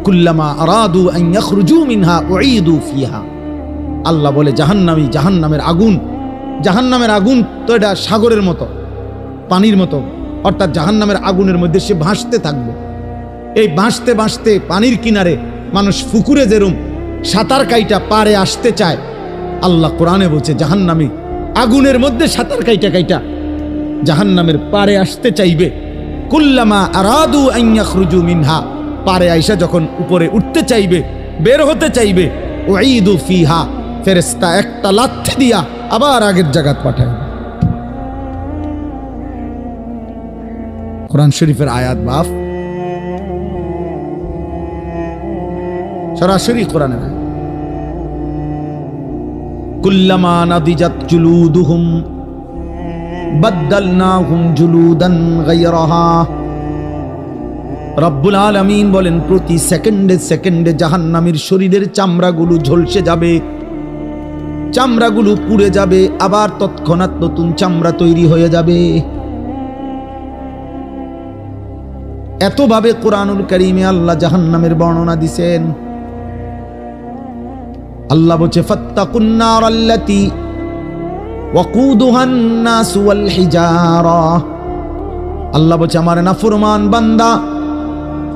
কুল্লামা আরাদু আন ইয়াখরুজু মিনহা উঈদু ফিহা। আল্লাহ বলে জাহান্নামের আগুন তো এটা সাগরের মতো, পানির মতো, অর্থাৎ জাহান্নামের আগুনের মধ্যে সে ভাসতে থাকবে। এই ভাসতে ভাসতে পানির কিনারে মানুষ পুকুরে যেরম সাঁতার কাইটা পারে আসতে চায়, আল্লাহ কোরআনে বলছে জাহান্নামী আগুনের মধ্যে সাঁতার কাইটা জাহান্নামের পারে আসতে চাইবে। কুল্লামা আরাদু আন ইয়াখরুজু মিনহা, পারে আইসা যখন উপরে উঠতে চাইবে, বের হতে চাইবে, উঈদু ফিহা, ফেরেশতা একটা লাথি দিয়া আবার আগের জায়গায় পাঠায়। কোরআন শরীফের আয়াত বাপ, সরাসরি কোরআনের আয়াত। কুল্লামা নাদিজাত জুলুদুহুম বাদদালনাহুম জুলুদান গায়রাহা। রব্বুল আলামিন বলেন প্রতি সেকেন্ডে জাহান্নামীর শরীরের চামড়াগুলো ঝলসে যাবে, চামড়াগুলো পুড়ে যাবে, আবার তৎক্ষণাৎ নতুন চামড়া তৈরি হয়ে যাবে। এতভাবে কোরআনুল কারীমে আল্লাহ জাহান্নামের বর্ণনা দিছেন। আল্লাহ বলছে ফাত্তাকুন নারাল্লাতী ওয়াকুদুহান নাসু ওয়াল হিজারা। আল্লাহ বলছে আমার নাফরমান বান্দা,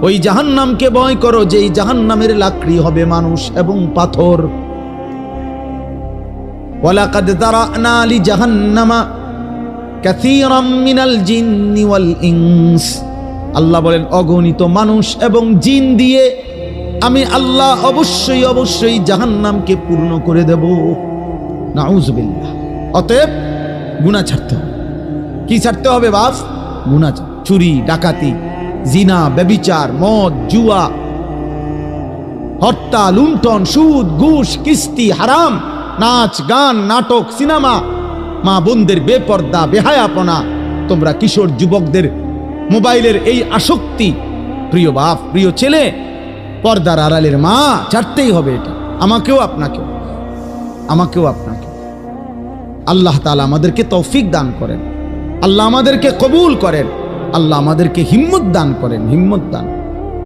ওই জাহান্নামকে ভয় করো যেই জাহান্নামের লাকড়ি হবে মানুষ এবং পাথর। ওয়ালাকাদ যারানা লিজাহান্নামা কাসীরাম মিনাল জিন্নি ওয়াল ইনস। আল্লাহ বলেন অগণিত মানুষ এবং জিন দিয়ে আমি আল্লাহ অবশ্যই জাহান্নামকে পূর্ণ করে দেব। নাউযুবিল্লাহ। অতএব গুনাহ ছাড়তে হবে। কি ছাড়তে হবে বাপ? গুনাহ, চুরি, ডাকাতি, জিনা, ব্যভিচার, মদ, জুয়া, হত্যা, লুণ্ঠন, সুদ, ঘুষ, কিস্তি, হারাম, নাচ, গান, নাটক, সিনেমা, মা বোনদের বেপর্দা, বেহায়াপনা, তোমরা কিশোর যুবকদের মোবাইলের এই আসক্তি, প্রিয় বাপ, প্রিয় ছেলে, পর্দার আড়ালের মা, ছাড়তেই হবে এটা। আমাকেও আপনাকে। আল্লাহ তাআলা আমাদেরকে তৌফিক দান করেন, আল্লাহ আমাদেরকে কবুল করেন, আল্লাহ আমাদেরকে হিম্মত দান করেন, হিম্মত দান।